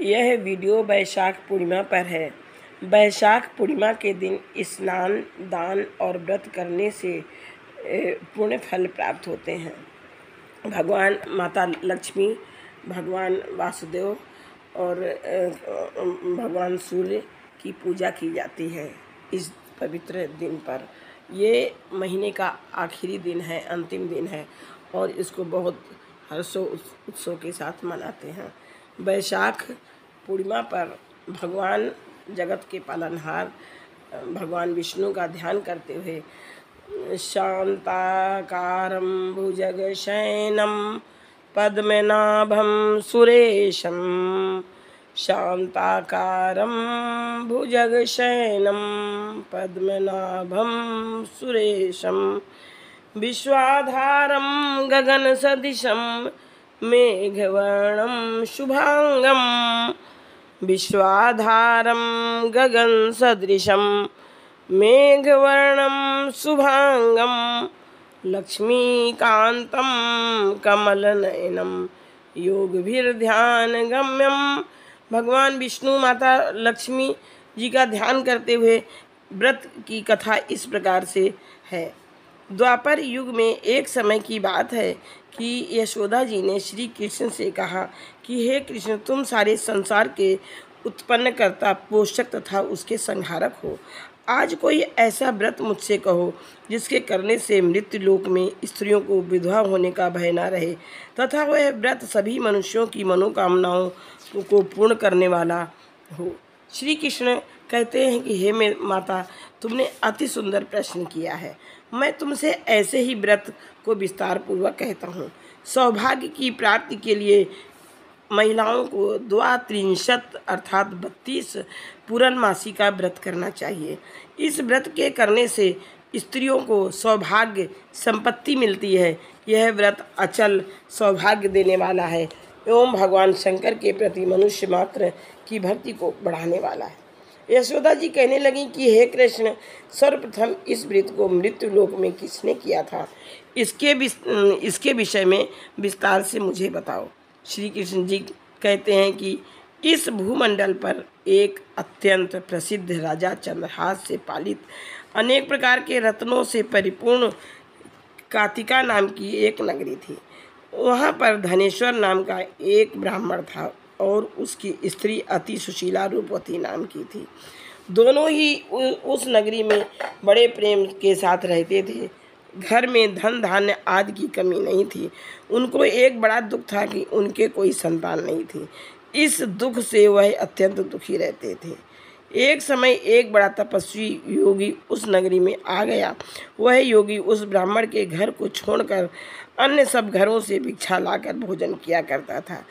यह वीडियो वैशाख पूर्णिमा पर है। वैशाख पूर्णिमा के दिन स्नान, दान और व्रत करने से पुण्य फल प्राप्त होते हैं। भगवान माता लक्ष्मी, भगवान वासुदेव और भगवान सूर्य की पूजा की जाती है इस पवित्र दिन पर। ये महीने का आखिरी दिन है, अंतिम दिन है और इसको बहुत हर्षो उत्सव के साथ मनाते हैं। वैशाख पूर्णिमा पर भगवान जगत के पालनहार भगवान विष्णु का ध्यान करते हुए शांताकारं भुजगशयनं पद्मनाभं सुरेशं, शांताकारं भुजगशयनं पद्मनाभं सुरेशं, विश्वाधारं गगनसदृशं मेघवर्णं शुभांगं, विश्वाधारं गगनसदृशं मेघवर्णं शुभांगं, लक्ष्मीकान्तं कमलनयनं योगभिर्ध्यानगम्यं। भगवान विष्णु माता लक्ष्मी जी का ध्यान करते हुए व्रत की कथा इस प्रकार से है। द्वापर युग में एक समय की बात है कि यशोदा जी ने श्री कृष्ण से कहा कि हे कृष्ण, तुम सारे संसार के उत्पन्नकर्ता, पोषक तथा उसके संहारक हो। आज कोई ऐसा व्रत मुझसे कहो जिसके करने से मृत्यु लोक में स्त्रियों को विधवा होने का भय न रहे तथा वह व्रत सभी मनुष्यों की मनोकामनाओं को पूर्ण करने वाला हो। श्री कृष्ण कहते हैं कि हे मेरी माता, तुमने अति सुंदर प्रश्न किया है। मैं तुमसे ऐसे ही व्रत को विस्तार पूर्वक कहता हूँ। सौभाग्य की प्राप्ति के लिए महिलाओं को 32 अर्थात 32 पूर्णमासी का व्रत करना चाहिए। इस व्रत के करने से स्त्रियों को सौभाग्य संपत्ति मिलती है। यह व्रत अचल सौभाग्य देने वाला है एवं भगवान शंकर के प्रति मनुष्य मात्र की भक्ति को बढ़ाने वाला है। यशोदा जी कहने लगी कि हे कृष्ण, सर्वप्रथम इस व्रत को मृत्यु लोक में किसने किया था, इसके विषय में विस्तार से मुझे बताओ। श्री कृष्ण जी कहते हैं कि इस भूमंडल पर एक अत्यंत प्रसिद्ध राजा चंद्रहास से पालित अनेक प्रकार के रत्नों से परिपूर्ण कातिका नाम की एक नगरी थी। वहाँ पर धनेश्वर नाम का एक ब्राह्मण था और उसकी स्त्री अति सुशीला रूपवती नाम की थी। दोनों ही उस नगरी में बड़े प्रेम के साथ रहते थे। घर में धन धान्य आदि की कमी नहीं थी। उनको एक बड़ा दुख था कि उनके कोई संतान नहीं थी। इस दुख से वह अत्यंत दुखी रहते थे। एक समय एक बड़ा तपस्वी योगी उस नगरी में आ गया। वह योगी उस ब्राह्मण के घर को छोड़कर अन्य सब घरों से भिक्षा लाकर भोजन किया करता था।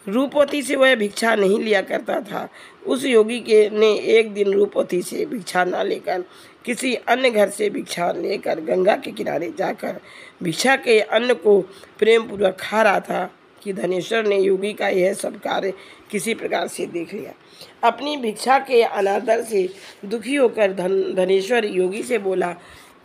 रूपवती से वह भिक्षा नहीं लिया करता था। उस योगी ने एक दिन रूपवती से भिक्षा न लेकर किसी अन्य घर से भिक्षा लेकर गंगा के किनारे जाकर भिक्षा के अन्न को प्रेम पूर्वक खा रहा था कि धनेश्वर ने योगी का यह सब कार्य किसी प्रकार से देख लिया। अपनी भिक्षा के अनादर से दुखी होकर धनेश्वर योगी से बोला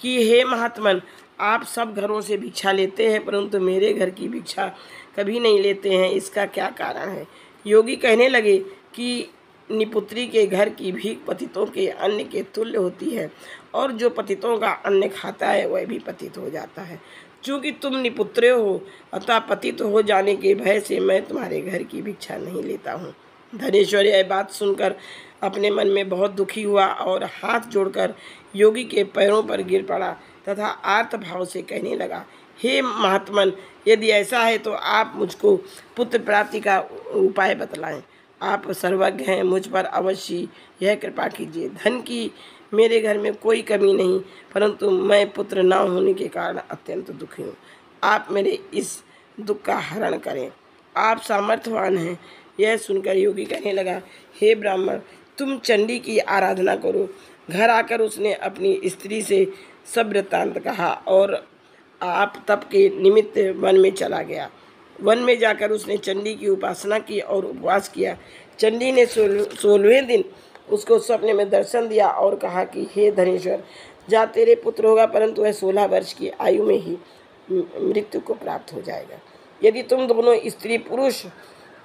कि हे महात्मन, आप सब घरों से भिक्षा लेते हैं परंतु मेरे घर की भिक्षा कभी नहीं लेते हैं, इसका क्या कारण है। योगी कहने लगे कि निपुत्री के घर की भीख पतितों के अन्न के तुल्य होती है और जो पतितों का अन्न खाता है वह भी पतित हो जाता है। चूँकि तुम निपुत्रे हो अतः पतित हो जाने के भय से मैं तुम्हारे घर की भिक्षा नहीं लेता हूँ। धनेश्वर यह बात सुनकर अपने मन में बहुत दुखी हुआ और हाथ जोड़कर योगी के पैरों पर गिर पड़ा तथा आर्त भाव से कहने लगा, हे महात्मन, यदि ऐसा है तो आप मुझको पुत्र प्राप्ति का उपाय बतलाएं। आप सर्वज्ञ हैं, मुझ पर अवश्य यह कृपा कीजिए। धन की मेरे घर में कोई कमी नहीं परंतु मैं पुत्र न होने के कारण अत्यंत दुखी हूँ। आप मेरे इस दुख का हरण करें, आप सामर्थ्यवान हैं। यह सुनकर योगी कहने लगा, हे ब्राह्मण, तुम चंडी की आराधना करो। घर आकर उसने अपनी स्त्री से सब वृत्तांत कहा और आप तप के निमित्त वन में चला गया। वन में जाकर उसने चंडी की उपासना की और उपवास किया। चंडी ने 16वें दिन उसको स्वप्न में दर्शन दिया और कहा कि हे धनेश्वर, जा तेरे पुत्र होगा परंतु वह 16 वर्ष की आयु में ही मृत्यु को प्राप्त हो जाएगा। यदि तुम दोनों स्त्री पुरुष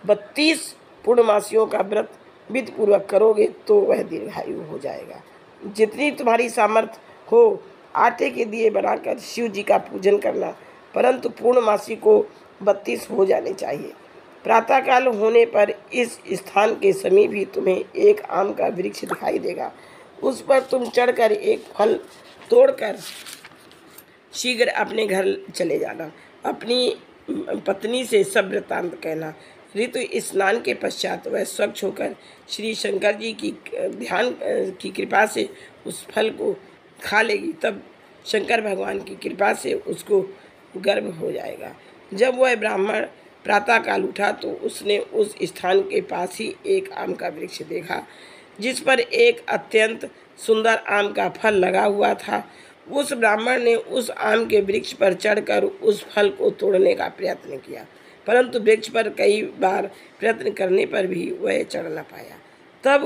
32 पूर्णमासियों का व्रत विधि पूर्वक करोगे तो वह दीर्घायु हो जाएगा। जितनी तुम्हारी सामर्थ्य हो आटे के दिए बनाकर शिव जी का पूजन करना, परंतु पूर्णमासी को 32 हो जाने चाहिए। प्रातःकाल होने पर इस स्थान के समीप ही तुम्हें एक आम का वृक्ष दिखाई देगा। उस पर तुम चढ़कर एक फल तोड़कर शीघ्र अपने घर चले जाना। अपनी पत्नी से सब वृत्तांत कहना। ऋतु स्नान के पश्चात वह स्वच्छ होकर श्री शंकर जी की ध्यान की कृपा से उस फल को खा लेगी। तब शंकर भगवान की कृपा से उसको गर्भ हो जाएगा। जब वह ब्राह्मण प्रातःकाल उठा तो उसने उस स्थान के पास ही एक आम का वृक्ष देखा, जिस पर एक अत्यंत सुंदर आम का फल लगा हुआ था। उस ब्राह्मण ने उस आम के वृक्ष पर चढ़कर उस फल को तोड़ने का प्रयत्न किया, परंतु वृक्ष पर कई बार प्रयत्न करने पर भी वह चढ़ न पाया। तब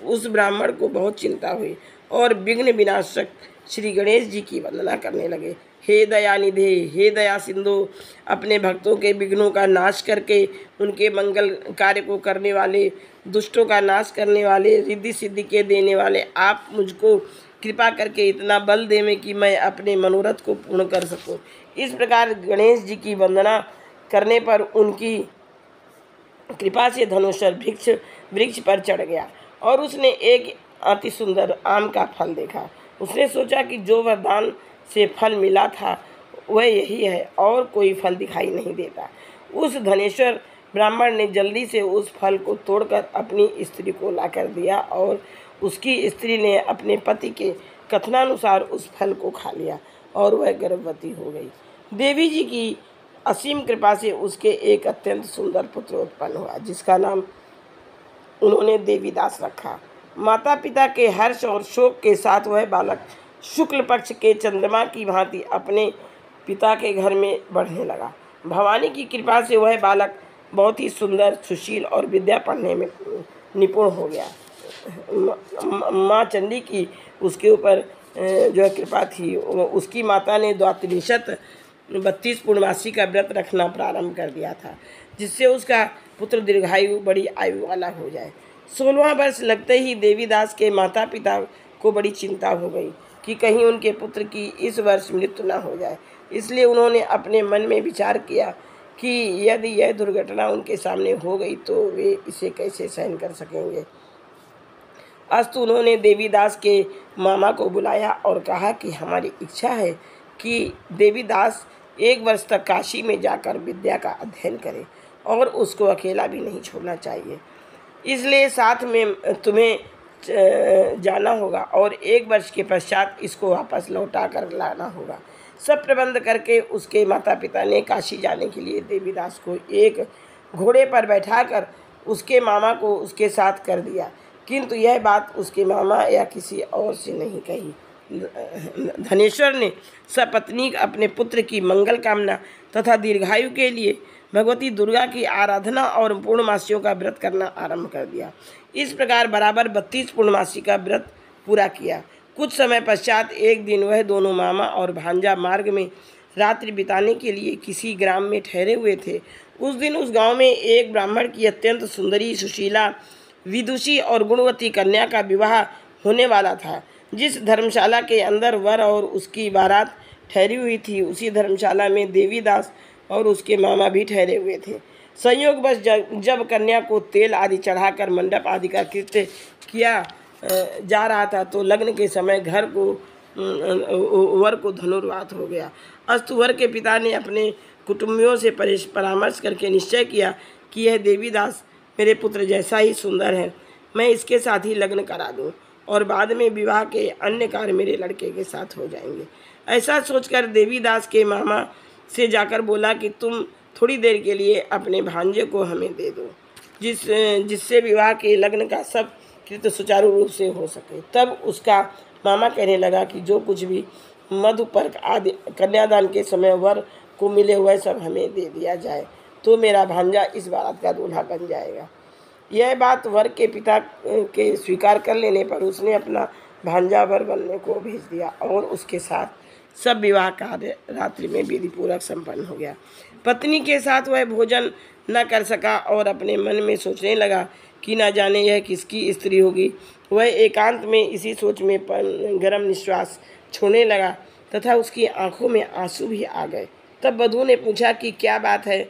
उस ब्राह्मण को बहुत चिंता हुई और विघ्न विनाशक श्री गणेश जी की वंदना करने लगे। हे दयानिधे, हे दया सिंधु, अपने भक्तों के विघ्नों का नाश करके उनके मंगल कार्य को करने वाले, दुष्टों का नाश करने वाले, रिद्धि सिद्धि के देने वाले, आप मुझको कृपा करके इतना बल देवें कि मैं अपने मनोरथ को पूर्ण कर सकूं। इस प्रकार गणेश जी की वंदना करने पर उनकी कृपा से धनुषर वृक्ष पर चढ़ गया और उसने एक अति सुंदर आम का फल देखा। उसने सोचा कि जो वरदान से फल मिला था वह यही है और कोई फल दिखाई नहीं देता। उस धनेश्वर ब्राह्मण ने जल्दी से उस फल को तोड़कर अपनी स्त्री को लाकर दिया और उसकी स्त्री ने अपने पति के कथनानुसार उस फल को खा लिया और वह गर्भवती हो गई। देवी जी की असीम कृपा से उसके एक अत्यंत सुंदर पुत्र उत्पन्न हुआ, जिसका नाम उन्होंने देवीदास रखा। माता पिता के हर्ष और शोक के साथ वह बालक शुक्ल पक्ष के चंद्रमा की भांति अपने पिता के घर में बढ़ने लगा। भवानी की कृपा से वह बालक बहुत ही सुंदर, सुशील और विद्या पढ़ने में निपुण हो गया। माँ चंडी की उसके ऊपर जो कृपा थी, उसकी माता ने द्वात्रिशत 32 पूर्णमासी का व्रत रखना प्रारंभ कर दिया था, जिससे उसका पुत्र दीर्घायु, बड़ी आयु वाला हो जाए। 16वां वर्ष लगते ही देवीदास के माता पिता को बड़ी चिंता हो गई कि कहीं उनके पुत्र की इस वर्ष मृत्यु न हो जाए। इसलिए उन्होंने अपने मन में विचार किया कि यदि यह दुर्घटना उनके सामने हो गई तो वे इसे कैसे सहन कर सकेंगे। अस्तु उन्होंने देवीदास के मामा को बुलाया और कहा कि हमारी इच्छा है कि देवीदास 1 वर्ष तक काशी में जाकर विद्या का अध्ययन करे और उसको अकेला भी नहीं छोड़ना चाहिए। इसलिए साथ में तुम्हें जाना होगा और 1 वर्ष के पश्चात इसको वापस लौटा कर लाना होगा। सब प्रबंध करके उसके माता पिता ने काशी जाने के लिए देवीदास को एक घोड़े पर बैठाकर उसके मामा को उसके साथ कर दिया, किंतु यह बात उसके मामा या किसी और से नहीं कही। धनेश्वर ने सपत्नीक अपने पुत्र की मंगल कामना तथा दीर्घायु के लिए भगवती दुर्गा की आराधना और पूर्णमासियों का व्रत करना आरंभ कर दिया। इस प्रकार बराबर 32 पूर्णमासी का व्रत पूरा किया। कुछ समय पश्चात एक दिन वह दोनों मामा और भांजा मार्ग में रात्रि बिताने के लिए किसी ग्राम में ठहरे हुए थे। उस दिन उस गांव में एक ब्राह्मण की अत्यंत सुंदरी, सुशीला, विदुषी और गुणवती कन्या का विवाह होने वाला था। जिस धर्मशाला के अंदर वर और उसकी बारात ठहरी हुई थी, उसी धर्मशाला में देवीदास और उसके मामा भी ठहरे हुए थे। संयोगवश जब कन्या को तेल आदि चढ़ाकर मंडप आदि का कृत्य किया जा रहा था तो लग्न के समय वर को धनुर्वात हो गया। अस्तु वर के पिता ने अपने कुटुंबियों से परामर्श करके निश्चय किया कि यह देवीदास मेरे पुत्र जैसा ही सुंदर है, मैं इसके साथ ही लग्न करा दूं और बाद में विवाह के अन्य कार्य मेरे लड़के के साथ हो जाएंगे। ऐसा सोचकर देवीदास के मामा से जाकर बोला कि तुम थोड़ी देर के लिए अपने भांजे को हमें दे दो, जिससे विवाह के लग्न का सब कृत्य सुचारू रूप से हो सके। तब उसका मामा कहने लगा कि जो कुछ भी मधुपर्क आदि कन्यादान के समय वर को मिले हुए सब हमें दे दिया जाए तो मेरा भांजा इस बारात का दूल्हा बन जाएगा। यह बात वर के पिता के स्वीकार कर लेने पर उसने अपना भांजा वर बनने को भेज दिया और उसके साथ सब विवाह कार्य रात्रि में विधि पूर्वक संपन्न हो गया। पत्नी के साथ वह भोजन न कर सका और अपने मन में सोचने लगा कि न जाने यह किसकी स्त्री होगी। वह एकांत में इसी सोच में गरम निश्वास छोड़ने लगा तथा उसकी आंखों में आंसू भी आ गए। तब वधू ने पूछा कि क्या बात है,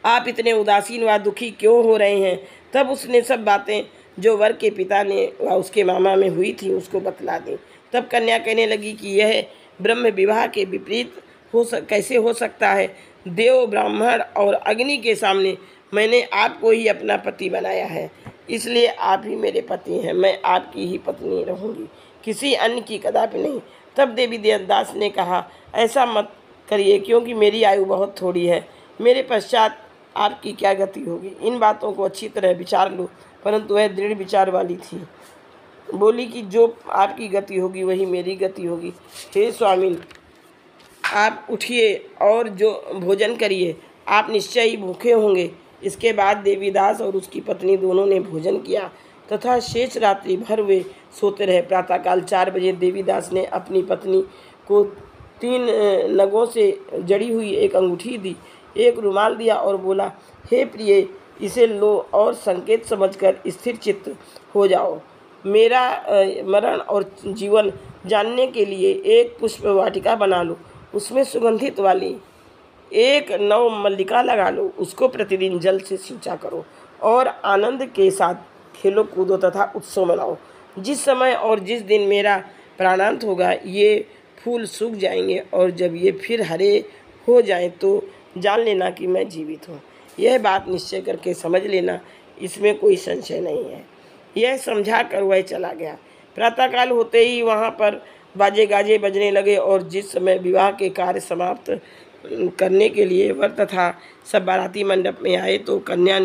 आप इतने उदासीन व दुखी क्यों हो रहे हैं। तब उसने सब बातें जो वर के पिता ने व उसके मामा में हुई थी उसको बतला दी। तब कन्या कहने लगी कि यह ब्रह्म विवाह के विपरीत कैसे हो सकता है। देव, ब्राह्मण और अग्नि के सामने मैंने आपको ही अपना पति बनाया है, इसलिए आप ही मेरे पति हैं। मैं आपकी ही पत्नी रहूंगी, किसी अन्य की कदापि नहीं। तब देवी दास ने कहा, ऐसा मत करिए, क्योंकि मेरी आयु बहुत थोड़ी है। मेरे पश्चात आपकी क्या गति होगी, इन बातों को अच्छी तरह विचार लो। परंतु वह दृढ़ विचार वाली थी, बोली कि जो आपकी गति होगी वही मेरी गति होगी। हे स्वामी, आप उठिए और जो भोजन करिए, आप निश्चय ही भूखे होंगे। इसके बाद देवीदास और उसकी पत्नी दोनों ने भोजन किया तथा शेष रात्रि भर वे सोते रहे। प्रातःकाल 4 बजे देवीदास ने अपनी पत्नी को 3 नगों से जड़ी हुई एक अंगूठी दी, एक रुमाल दिया और बोला, हे प्रिय, इसे लो और संकेत समझकर स्थिर चित्त हो जाओ। मेरा मरण और जीवन जानने के लिए एक पुष्प वाटिका बना लो, उसमें सुगंधित वाली एक नव मल्लिका लगा लो, उसको प्रतिदिन जल से सिंचा करो और आनंद के साथ खेलो कूदो तथा उत्सव मनाओ। जिस समय और जिस दिन मेरा प्राणांत होगा ये फूल सूख जाएंगे और जब ये फिर हरे हो जाएं तो जान लेना कि मैं जीवित हूँ। यह बात निश्चय करके समझ लेना, इसमें कोई संशय नहीं है। यह समझा कर वह चला गया। प्रातःकाल होते ही वहाँ पर बाजे गाजे बजने लगे और जिस समय विवाह के कार्य समाप्त करने के लिए वर तथा सब बाराती मंडप में आए तो कन्या